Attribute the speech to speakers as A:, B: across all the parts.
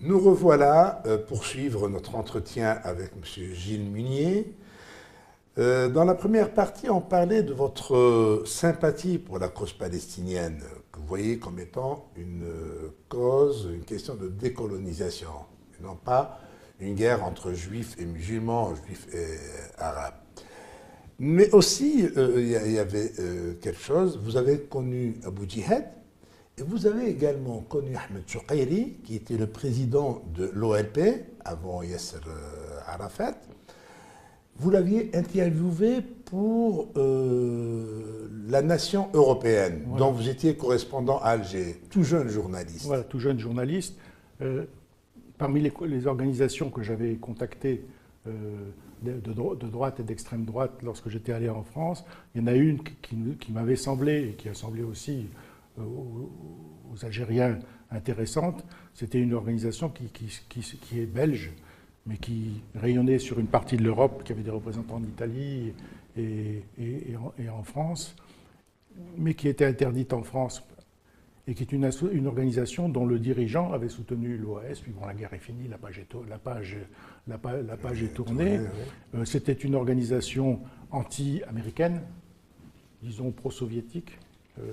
A: Nous revoilà pour suivre notre entretien avec M. Gilles Munier. Dans la première partie, on parlait de votre sympathie pour la cause palestinienne, que vous voyez comme étant une cause, une question de décolonisation, et non pas une guerre entre juifs et musulmans, juifs et arabes. Mais aussi, il y avait quelque chose, vous avez connu Abu Jihad, et vous avez également connu Ahmed Choukairi, qui était le président de l'OLP, avant Yasser Arafat. Vous l'aviez interviewé pour La Nation européenne, voilà, dont vous étiez correspondant à Alger, tout jeune journaliste.
B: Voilà, tout jeune journaliste. Parmi les organisations que j'avais contactées de droite et d'extrême droite lorsque j'étais allé en France, il y en a une qui m'avait semblé, et qui a semblé aussi aux Algériens intéressante. C'était une organisation qui est belge, mais qui rayonnait sur une partie de l'Europe, qui avait des représentants en Italie et en France, mais qui était interdite en France, et qui est une organisation dont le dirigeant avait soutenu l'OAS. Puis bon, la guerre est finie, la page est tournée. C'était une organisation anti-américaine, disons pro-soviétique,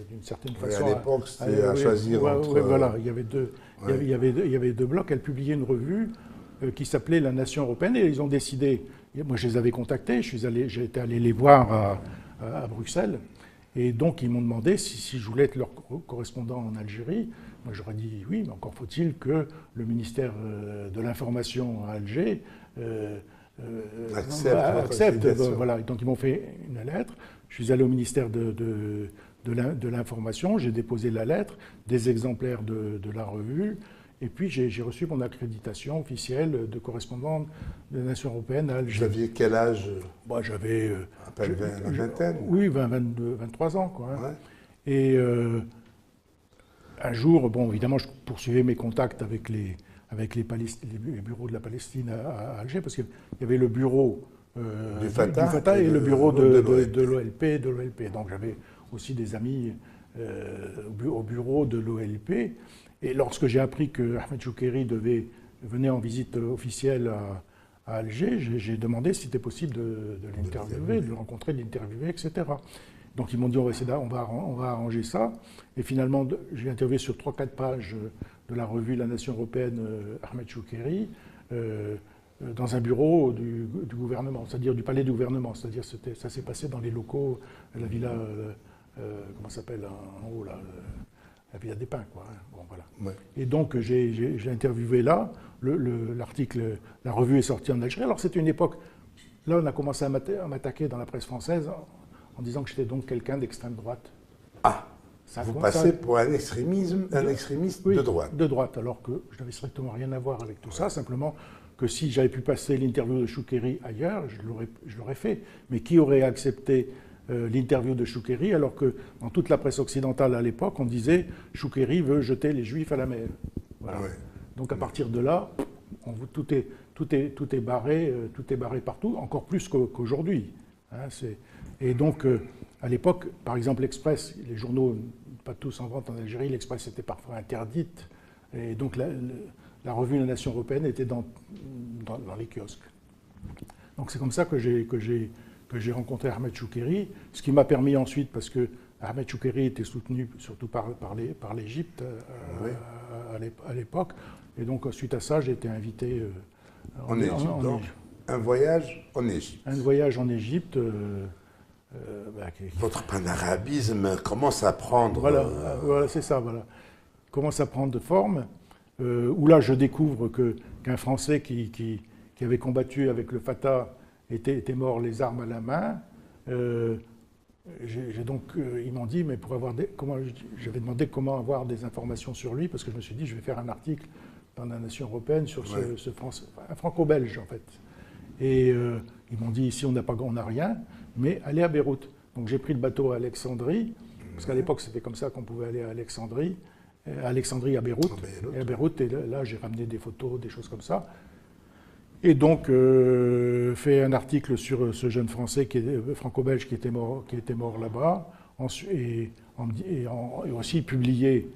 B: d'une certaine façon.
A: À l'époque, c'était à choisir entre...
B: Voilà, il y avait deux blocs. Elle publiait une revue qui s'appelait La Nation européenne, et ils ont décidé, moi je les avais contactés, j'ai été allé les voir à Bruxelles, et donc ils m'ont demandé si je voulais être leur correspondant en Algérie. Moi j'aurais dit oui, mais encore faut-il que le ministère de l'Information à Alger accepte. Voilà. Donc ils m'ont fait une lettre, je suis allé au ministère de l'Information, j'ai déposé la lettre, des exemplaires de la revue, et puis j'ai reçu mon accréditation officielle de correspondant de la Nation européenne à Alger.
A: Vous aviez quel âge?
B: J'avais...
A: la vingtaine?
B: Oui, 23 ans, quoi.
A: Ouais.
B: Et un jour, bon, évidemment, je poursuivais mes contacts avec les bureaux de la Palestine à Alger, parce qu'il y avait le bureau
A: du Fatah
B: et le bureau de l'OLP. Donc j'avais aussi des amis au bureau de l'OLP. Et lorsque j'ai appris que Ahmed Choukairi venait en visite officielle à Alger, j'ai demandé si c'était possible de l'interviewer, de le rencontrer, de l'interviewer, etc. Donc ils m'ont dit on va arranger ça. Et finalement, j'ai interviewé sur 3-4 pages de la revue La Nation européenne Ahmed Choukairi, dans un bureau du gouvernement, c'est-à-dire du palais du gouvernement. C'est-à-dire ça s'est passé dans les locaux de la villa, comment ça s'appelle, en haut là, la Villa des Pins, quoi. Bon, voilà. Ouais. Et donc j'ai interviewé là. L'article, la revue est sortie en Algérie. Alors c'était une époque. Là, on a commencé à m'attaquer dans la presse française en disant que j'étais donc quelqu'un d'extrême droite.
A: Ah. Vous passez pour un extrémiste
B: oui,
A: de droite.
B: De droite, alors que je n'avais strictement rien à voir avec tout ça. Simplement que si j'avais pu passer l'interview de Choukairi ailleurs, je l'aurais fait. Mais qui aurait accepté l'interview de Choukairi, alors que dans toute la presse occidentale à l'époque, on disait Choukairi veut jeter les Juifs à la mer. Voilà. Ouais. Donc à partir de là, tout est barré partout, encore plus qu'aujourd'hui. Hein, et donc à l'époque, par exemple, l'Express, les journaux, pas tous en vente en Algérie, l'Express était parfois interdite, et donc la revue La Nation européenne était dans les kiosques. Donc c'est comme ça que j'ai rencontré Ahmed Choukairi, ce qui m'a permis ensuite, parce que Ahmed Choukairi était soutenu surtout par l'Égypte à l'époque, et donc suite à ça, j'ai été invité
A: en Égypte. Un voyage en Égypte.
B: Un voyage en Égypte.
A: Votre panarabisme commence à prendre...
B: Voilà, c'est ça, voilà. Commence à prendre forme, où là je découvre qu'un Français qui avait combattu avec le Fatah était mort les armes à la main. Ils m'ont dit, mais j'avais demandé comment avoir des informations sur lui, parce que je me suis dit, je vais faire un article dans la Nation européenne sur un franco-belge, en fait. Et ils m'ont dit, ici, on n'a rien, mais allez à Beyrouth. Donc j'ai pris le bateau à Alexandrie, parce qu'à l'époque, c'était comme ça qu'on pouvait aller à Alexandrie à Beyrouth. Et à Beyrouth, et là, j'ai ramené des photos, des choses comme ça. Et donc, fait un article sur ce jeune Français franco-belge qui était mort là-bas, et aussi publié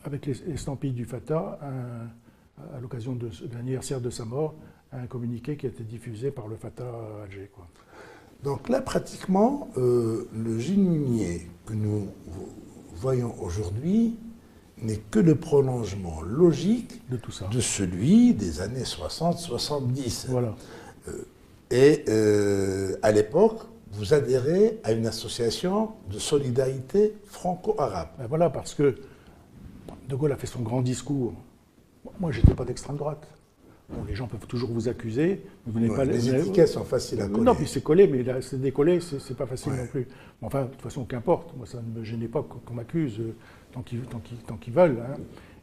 B: avec l'estampille du Fatah, à l'occasion de l'anniversaire de sa mort, un communiqué qui a été diffusé par le Fatah à Alger, quoi.
A: Donc là, pratiquement, le Gilles Munier que nous voyons aujourd'hui n'est que le prolongement logique
B: de tout ça,
A: de celui des années 60-70.
B: Voilà.
A: À l'époque, vous adhérez à une association de solidarité franco-arabe.
B: Ben voilà, parce que De Gaulle a fait son grand discours. Moi, je n'étais pas d'extrême droite. Bon, les gens peuvent toujours vous accuser. Mais vous n'êtes pas
A: les étiquettes sont faciles à coller.
B: Non, puis c'est collé, mais là, c'est décollé, c'est pas facile non plus. Mais enfin, de toute façon, qu'importe. Moi, ça ne me gênait pas qu'on m'accuse tant qu'ils veulent. Hein.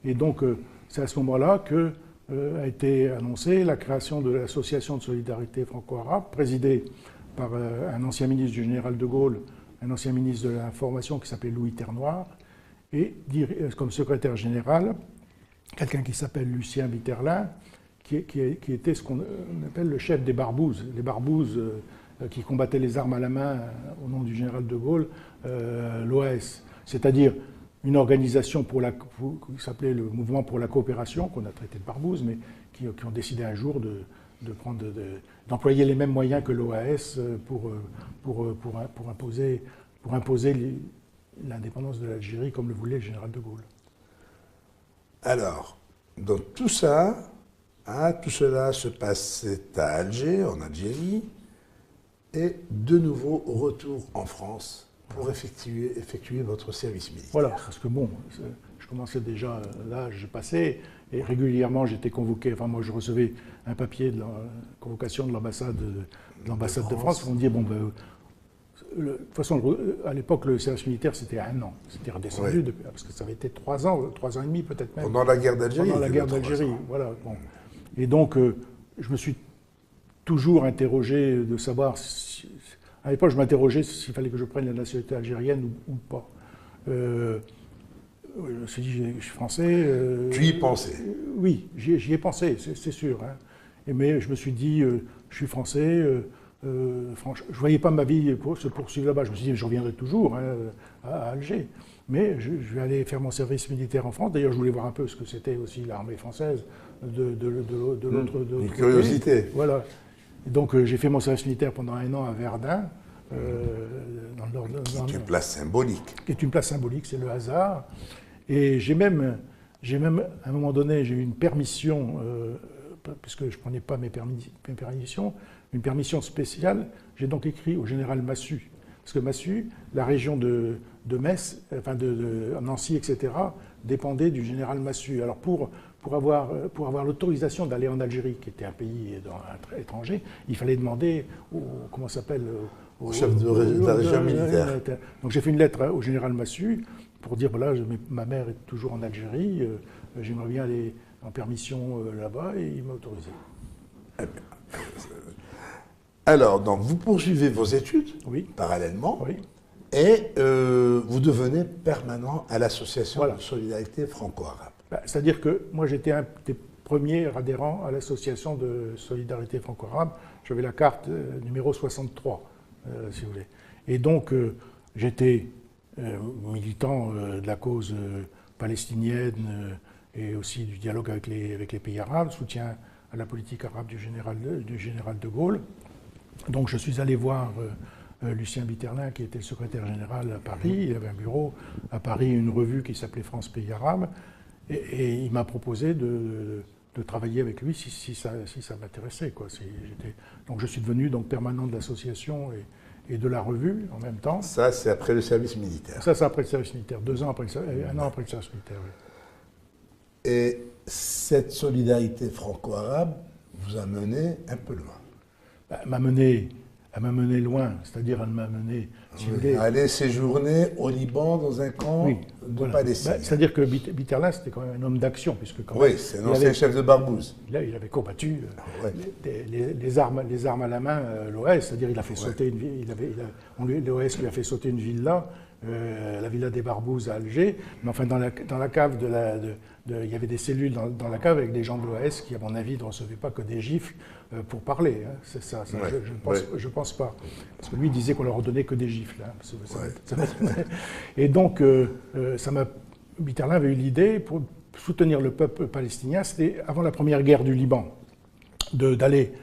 B: Et donc, c'est à ce moment-là que a été annoncée la création de l'association de solidarité franco-arabe, présidée par un ancien ministre du général de Gaulle, un ancien ministre de l'Information qui s'appelait Louis Ternoir, et comme secrétaire général, quelqu'un qui s'appelle Lucien Bitterlin, qui était ce qu'on appelle le chef des barbouzes. Les barbouzes qui combattaient les armes à la main au nom du général de Gaulle, l'OAS, c'est-à-dire une organisation qui s'appelait le Mouvement pour la coopération, qu'on a traité de barbouze, mais qui ont décidé un jour d'employer les mêmes moyens que l'OAS pour imposer l'indépendance de l'Algérie comme le voulait le général de Gaulle.
A: Alors, dans tout ça, tout cela se passait à Alger, en Algérie, et de nouveau retour en France pour effectuer votre service militaire.
B: Voilà, parce que bon, je commençais déjà l'âge passé, et régulièrement j'étais convoqué, enfin moi je recevais un papier de la convocation de l'ambassade de France, on me disait, bon ben, de toute façon, à l'époque, le service militaire, c'était 1 an. C'était redescendu, parce que ça avait été 3 ans et demi peut-être même.
A: Pendant la guerre d'Algérie.
B: Pendant la guerre d'Algérie, voilà. Bon. Et donc, je me suis toujours interrogé de savoir... à l'époque, je m'interrogeais s'il fallait que je prenne la nationalité algérienne ou pas. Je me suis dit, je suis français...
A: Tu y pensais?
B: Oui, j'y ai pensé, c'est sûr. Hein. Mais je me suis dit, je suis français... franchement, je ne voyais pas ma vie se poursuivre là-bas. Je me suis dit, je reviendrai toujours à Alger. Mais je vais aller faire mon service militaire en France. D'ailleurs, je voulais voir un peu ce que c'était aussi l'armée française de l'autre côté.
A: Une curiosité.
B: Voilà. Et donc, j'ai fait mon service militaire pendant 1 an à Verdun.
A: Qui est une place symbolique.
B: Qui est une place symbolique, c'est le hasard. Et j'ai même, à un moment donné, j'ai eu une permission, puisque je ne prenais pas mes permissions, une permission spéciale. J'ai donc écrit au général Massu. Parce que Massu, la région de Metz, enfin de Nancy, etc., dépendait du général Massu. Alors pour avoir l'autorisation d'aller en Algérie, qui était un pays étranger, il fallait demander au
A: chef de la région militaire.
B: Donc j'ai fait une lettre au général Massu pour dire, voilà, ma mère est toujours en Algérie, j'aimerais bien aller en permission là-bas, et il m'a autorisé.
A: Alors, donc, vous poursuivez vos études, parallèlement, et vous devenez permanent à l'association de solidarité franco-arabe.
B: C'est-à-dire que moi, j'étais un des premiers adhérents à l'association de solidarité franco-arabe. J'avais la carte numéro 63, si vous voulez. Et donc, j'étais militant de la cause palestinienne et aussi du dialogue avec les pays arabes, soutien à la politique arabe du général de Gaulle. Donc je suis allé voir Lucien Bitterlin, qui était le secrétaire général à Paris. Il avait un bureau à Paris, une revue qui s'appelait France Pays Arabe. Et il m'a proposé de travailler avec lui si ça m'intéressait. Donc je suis devenu permanent de l'association et de la revue en même temps.
A: Ça, c'est après le service militaire.
B: Ça, c'est après le service militaire, 1 an après le service militaire. Oui.
A: Et cette solidarité franco-arabe vous a mené un peu loin.
B: Elle m'a mené loin, c'est-à-dire elle m'a mené... Si vous voulez,
A: aller séjourner au Liban dans un camp de Palestine.
B: C'est-à-dire que Bitterlin, c'était quand même un homme d'action, puisque
A: c'est un ancien chef de barbouze.
B: Il avait combattu les armes à la main, l'OS, c'est-à-dire il a fait sauter une ville, l'OS lui a fait sauter une villa, la villa des Barbouzes à Alger, mais enfin dans la cave il y avait des cellules dans la cave avec des gens de l'OS qui, à mon avis, ne recevaient pas que des gifles pour parler. Hein. C'est ça. Je pense pas. Parce que lui, il disait qu'on leur donnait que des gifles. Hein. Et donc, ça m'a Mitterrand avait eu l'idée, pour soutenir le peuple palestinien, c'était avant la première guerre du Liban, d'aller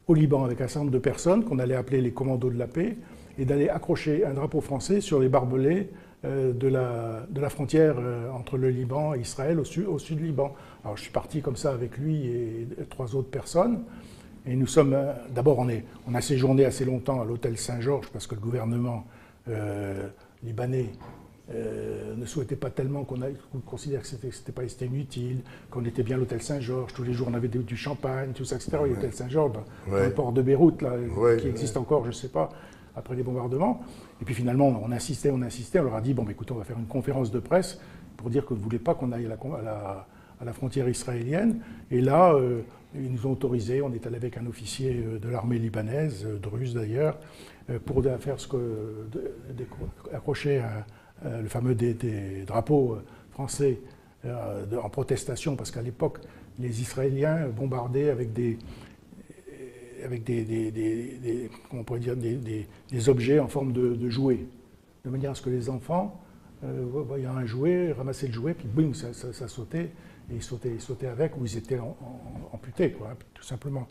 B: au Liban avec un certain nombre de personnes qu'on allait appeler les commandos de la paix, et d'aller accrocher un drapeau français sur les barbelés de la frontière entre le Liban et Israël au sud du Liban. Alors je suis parti comme ça avec lui et 3 autres personnes. Et nous sommes, d'abord on a séjourné assez longtemps à l'hôtel Saint-Georges parce que le gouvernement libanais ne souhaitait pas tellement qu'on considère que c'était inutile, qu'on était bien à l'hôtel Saint-Georges, tous les jours on avait du champagne, tout ça, etc. Ouais. L'hôtel Saint-Georges, dans le port de Beyrouth, là, qui existe encore, je ne sais pas, après les bombardements. Et puis finalement, on insistait, on leur a dit, bon, écoutez, on va faire une conférence de presse pour dire que vous ne voulez pas qu'on aille à la frontière israélienne. Et là, ils nous ont autorisé, on est allé avec un officier de l'armée libanaise, Druze d'ailleurs, pour faire accrocher le fameux des drapeaux français en protestation, parce qu'à l'époque, les Israéliens bombardaient avec comment on pourrait dire, des objets en forme de jouets, de manière à ce que les enfants, voyant un jouet, ramassaient le jouet, puis boum, ça sautait, et ils sautaient avec, ou ils étaient amputés, quoi, tout simplement.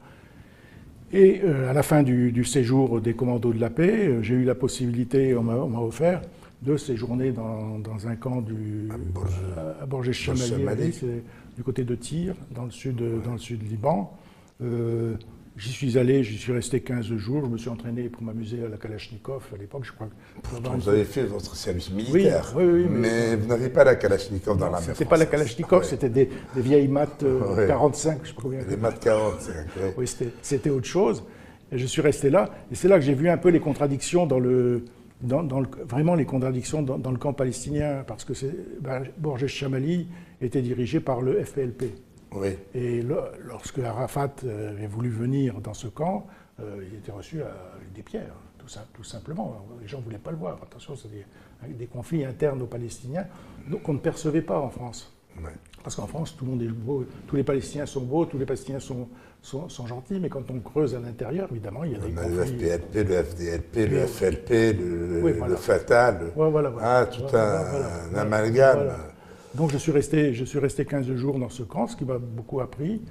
B: Et à la fin du séjour des commandos de la paix, j'ai eu la possibilité, on m'a offert, de séjourner dans un camp à Borges Chamali, c'est du côté de Tyr, dans le sud du Liban. J'y suis allé, j'y suis resté 15 jours, je me suis entraîné pour m'amuser à la Kalachnikov à l'époque, je crois que...
A: Pourtant, vous avez fait votre service militaire,
B: oui,
A: mais vous n'avez pas la Kalachnikov dans l'armée française.
B: C'était pas la Kalachnikov, c'était des vieilles maths 45, je sais pas combien.
A: Des maths 45,
B: oui. C'était autre chose. Et je suis resté là, et c'est là que j'ai vu un peu les contradictions vraiment les contradictions dans le camp palestinien, parce que Borges Chamali était dirigé par le FPLP.
A: Oui.
B: Et lorsque Arafat avait voulu venir dans ce camp, il était reçu avec des pierres, tout simplement. Les gens ne voulaient pas le voir. Attention, c'est des conflits internes aux Palestiniens qu'on ne percevait pas en France.
A: Ouais.
B: Parce qu'en France, tout le monde est beau, tous les Palestiniens sont beaux, tous les Palestiniens sont gentils, mais quand on creuse à l'intérieur, évidemment, il y a des conflits.
A: Le FPLP, le FDLP, le FLP, le Fatah, tout un amalgame. Voilà.
B: Donc je suis resté 15 jours dans ce camp, ce qui m'a beaucoup appris.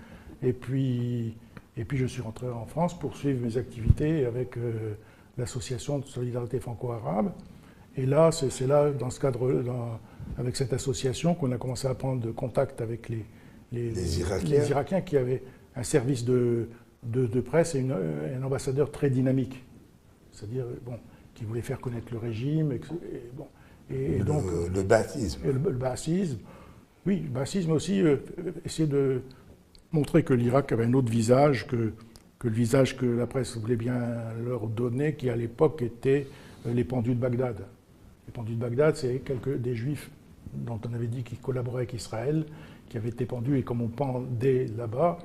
B: Et puis je suis rentré en France pour suivre mes activités avec l'association de solidarité franco-arabe. Et là, c'est là, dans ce cadre, avec cette association, qu'on a commencé à prendre contact avec les Irakiens qui avaient un service de presse et un ambassadeur très dynamique. C'est-à-dire, qui voulait faire connaître le régime. Et donc,
A: le baathisme.
B: Le baathisme, oui, le baathisme aussi, essayer de montrer que l'Irak avait un autre visage que le visage que la presse voulait bien leur donner, qui à l'époque était les pendus de Bagdad. Les pendus de Bagdad, c'est des juifs dont on avait dit qu'ils collaboraient avec Israël, qui avaient été pendus, et comme on pendait là-bas,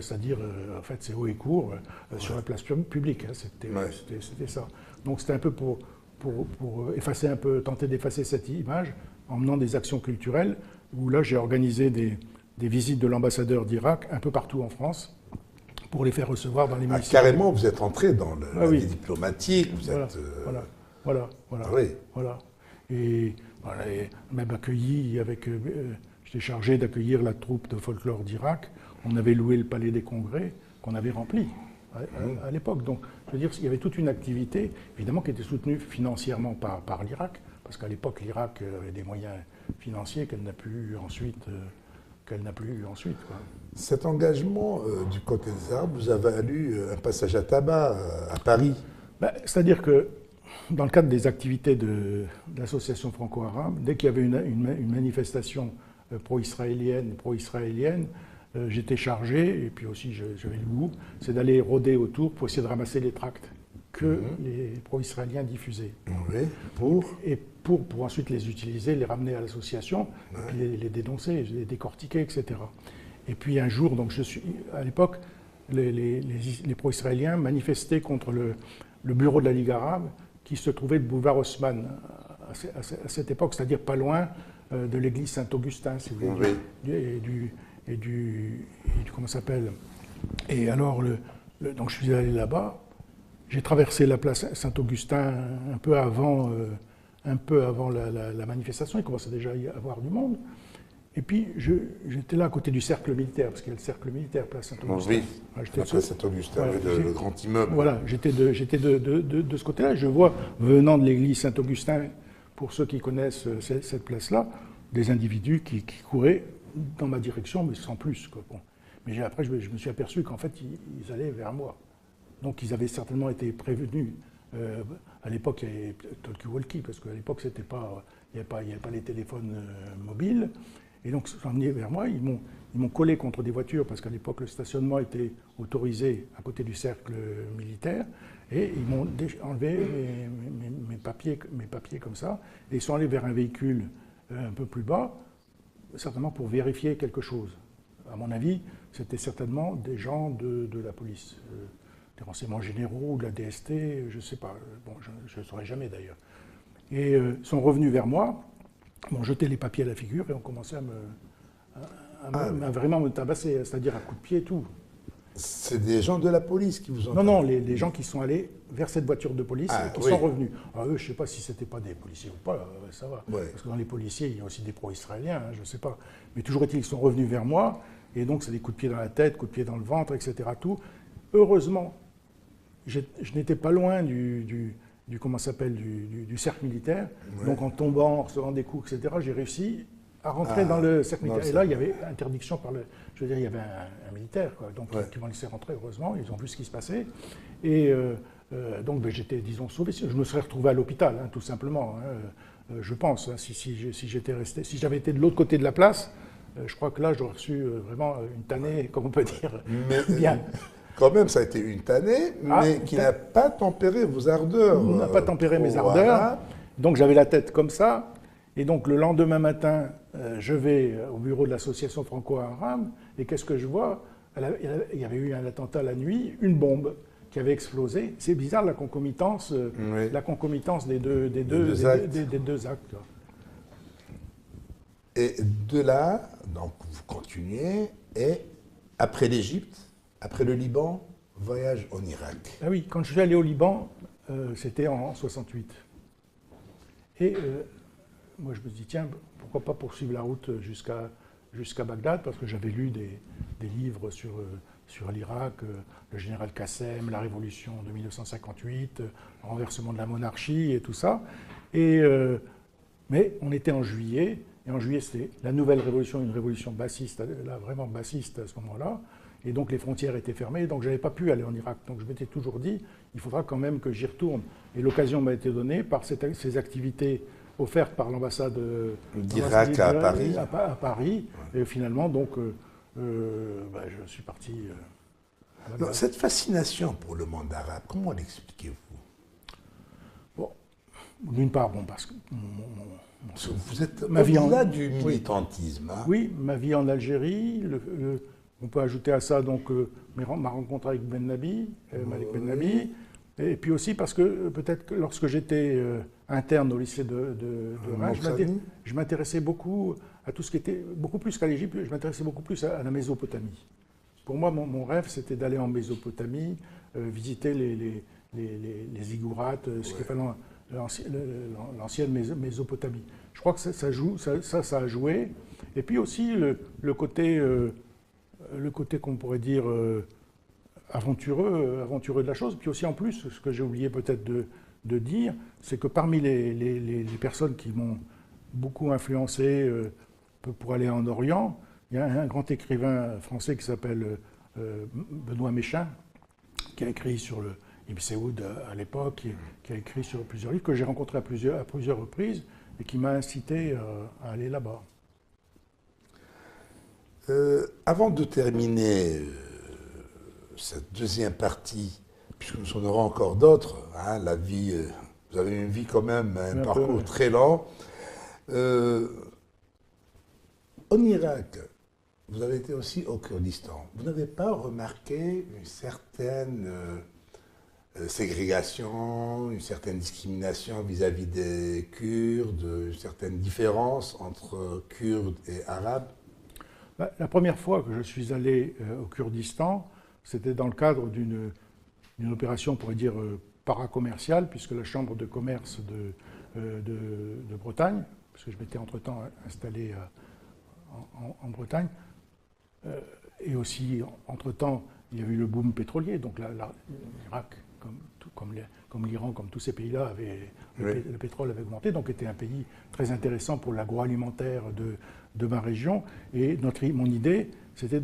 B: c'est-à-dire, en fait, c'est haut et court, sur la place publique, hein, c'était ça. Donc c'était un peu pour effacer un peu, tenter d'effacer cette image en menant des actions culturelles, où là j'ai organisé des visites de l'ambassadeur d'Irak un peu partout en France pour les faire recevoir dans les municipalités.
A: Carrément, vous êtes entré dans la vie diplomatique,
B: Voilà. Et même accueilli avec... j'étais chargé d'accueillir la troupe de folklore d'Irak. On avait loué le palais des congrès qu'on avait rempli à l'époque. Donc, je veux dire, il y avait toute une activité, évidemment, qui était soutenue financièrement par l'Irak, parce qu'à l'époque, l'Irak avait des moyens financiers qu'elle n'a plus eu ensuite. Quoi.
A: Cet engagement du côté des Arabes vous a valu un passage à tabac à Paris.
B: C'est-à-dire que, dans le cadre des activités de l'association franco-arabe, dès qu'il y avait une manifestation pro-israélienne, j'étais chargé, et puis aussi j'avais le goût, c'est d'aller rôder autour pour essayer de ramasser les tracts que les pro-israéliens diffusaient.
A: Oui,
B: pour ensuite les utiliser, les ramener à l'association, puis les dénoncer, les décortiquer, etc. Et puis un jour, donc à l'époque, les pro-israéliens manifestaient contre le bureau de la Ligue arabe qui se trouvait le boulevard Haussmann à cette époque, c'est-à-dire pas loin de l'église Saint-Augustin, si vous voulez, et du comment ça s'appelle. Et alors, donc je suis allé là-bas, j'ai traversé la place Saint-Augustin un peu avant un peu avant la manifestation, il commençait déjà à y avoir du monde. Et puis, j'étais là à côté du cercle militaire, parce qu'il y a le cercle militaire, place Saint-Augustin.
A: Oui,
B: J'étais
A: place Saint-Augustin,
B: voilà,
A: le grand immeuble.
B: Voilà, j'étais de ce côté-là. Je vois, venant de l'église Saint-Augustin, pour ceux qui connaissent cette place-là, des individus qui couraient dans ma direction, mais sans plus, quoi. Bon. Mais après, je me suis aperçu qu'en fait, ils allaient vers moi. Donc, ils avaient certainement été prévenus. À l'époque, il y avait talkie-walkie, parce qu'à l'époque, il n'y avait pas les téléphones mobiles. Et donc, ils sont venus vers moi, ils m'ont collé contre des voitures, parce qu'à l'époque, le stationnement était autorisé à côté du cercle militaire, et ils m'ont enlevé mes papiers comme ça, et ils sont allés vers un véhicule un peu plus bas, certainement pour vérifier quelque chose. À mon avis, c'était certainement des gens de la police, des renseignements généraux, de la DST, je ne sais pas, bon, je ne saurais jamais d'ailleurs. Et sont revenus vers moi, m'ont jeté les papiers à la figure et ont commencé à vraiment me tabasser, c'est-à-dire à coups de pied et tout.
A: C'est des gens de la police qui vous ont...
B: Non, les gens qui sont allés vers cette voiture de police et qui sont revenus. Alors eux, je ne sais pas si ce n'était pas des policiers ou pas, ça va. Ouais. Parce que dans les policiers, il y a aussi des pro-israéliens, je ne sais pas. Mais toujours est-il qu'ils sont revenus vers moi, et donc c'est des coups de pied dans la tête, coups de pied dans le ventre, etc. Tout. Heureusement, je n'étais pas loin du cercle militaire. Ouais. Donc en tombant, en recevant des coups, etc., j'ai réussi à rentrer dans le cercle militaire. Et là, il y avait interdiction par le... Je veux dire, il y avait un militaire, quoi, donc qui m'ont laissé rentrer, heureusement. Ils ont vu ce qui se passait. Et donc j'étais, disons, sauvé. Je me serais retrouvé à l'hôpital, tout simplement, je pense. Si j'avais été de l'autre côté de la place, je crois que là, j'aurais reçu vraiment une tannée, comme on peut dire, bien.
A: Quand même, ça a été une tannée, mais qui n'a pas tempéré vos ardeurs.
B: N'a pas tempéré mes ardeurs. Donc j'avais la tête comme ça. Et donc le lendemain matin, je vais au bureau de l'association franco-arabe. Et qu'est-ce que je vois? Il y avait eu un attentat la nuit, une bombe qui avait explosé. C'est bizarre la concomitance des deux actes.
A: Et de là, donc vous continuez, et après l'Égypte, après le Liban, voyage en Irak.
B: Ah oui, quand je suis allé au Liban, c'était en 68. Et moi je me dis, tiens, pourquoi pas poursuivre la route jusqu'à Bagdad, parce que j'avais lu des livres sur l'Irak, le général Qassem, la révolution de 1958, le renversement de la monarchie et tout ça. Mais on était en juillet, et en juillet c'était la nouvelle révolution, une révolution bassiste, là, vraiment bassiste à ce moment-là. Et donc les frontières étaient fermées, donc je n'avais pas pu aller en Irak. Donc je m'étais toujours dit, il faudra quand même que j'y retourne. Et l'occasion m'a été donnée par ces activités offertes par l'ambassade
A: d'Irak à Paris.
B: À Paris. Et finalement, donc, je suis parti.
A: Cette fascination pour le monde arabe, comment l'expliquez-vous?
B: Bon, d'une part, parce que
A: vous êtes au-delà du militantisme.
B: Oui, oui, ma vie en Algérie. On peut ajouter à ça donc ma rencontre avec Ben Nabi, Malik Ben Nabi, et puis aussi parce que peut-être que lorsque j'étais interne au lycée de Reims, je m'intéressais beaucoup à tout ce qui était, beaucoup plus qu'à l'Égypte, je m'intéressais beaucoup plus à la Mésopotamie. Pour moi, mon rêve, c'était d'aller en Mésopotamie, visiter les ziggourats, ce qui fait l'ancienne Mésopotamie. Je crois que ça a joué. Et puis aussi le côté qu'on pourrait dire aventureux de la chose. Puis aussi en plus, ce que j'ai oublié peut-être de dire, c'est que parmi les personnes qui m'ont beaucoup influencé pour aller en Orient, il y a un grand écrivain français qui s'appelle Benoît Méchain, qui a écrit sur le Ibn Saoud à l'époque, qui a écrit sur plusieurs livres, que j'ai rencontré à plusieurs reprises et qui m'a incité à aller là-bas.
A: Avant de terminer cette deuxième partie, puisque nous en aurons encore d'autres, la vie, vous avez une vie quand même, un parcours très lent. En Irak, vous avez été aussi au Kurdistan. Vous n'avez pas remarqué une certaine ségrégation, une certaine discrimination vis-à-vis des Kurdes, une certaine différence entre Kurdes et Arabes?
B: La première fois que je suis allé au Kurdistan, c'était dans le cadre d'une opération, on pourrait dire, paracommerciale, puisque la chambre de commerce de Bretagne, parce que je m'étais entre-temps installé en Bretagne. Et aussi, entre-temps, il y a eu le boom pétrolier. Donc l'Irak, comme l'Iran, comme tous ces pays-là, le pétrole avait augmenté. Donc était un pays très intéressant pour l'agroalimentaire de ma région. Et mon idée, c'était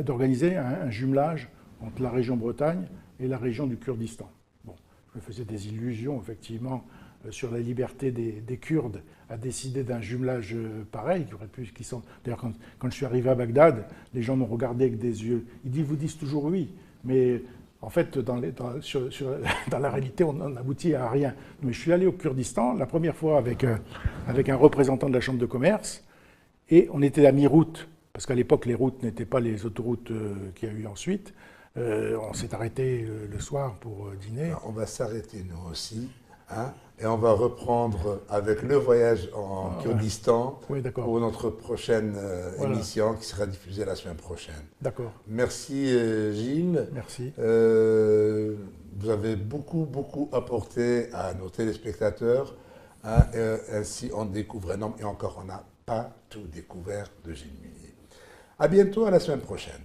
B: d'organiser un jumelage entre la région Bretagne et la région du Kurdistan. Bon, je me faisais des illusions, effectivement, sur la liberté des Kurdes à décider d'un jumelage pareil. D'ailleurs, quand je suis arrivé à Bagdad, les gens m'ont regardé avec des yeux. Ils vous disent toujours oui, mais en fait, dans la réalité, on n'aboutit à rien. Mais je suis allé au Kurdistan la première fois avec un représentant de la Chambre de commerce, et on était à mi-route, parce qu'à l'époque, les routes n'étaient pas les autoroutes qu'il y a eu ensuite. On s'est arrêté le soir pour dîner.
A: Alors, on va s'arrêter nous aussi. Hein, et on va reprendre avec le voyage en Kurdistan pour notre prochaine émission qui sera diffusée la semaine prochaine.
B: D'accord.
A: Merci Gilles.
B: Merci.
A: Vous avez beaucoup apporté à nos téléspectateurs. Hein, ainsi on découvre un homme et encore on n'a pas tout découvert de Gilles Munier. À bientôt, à la semaine prochaine.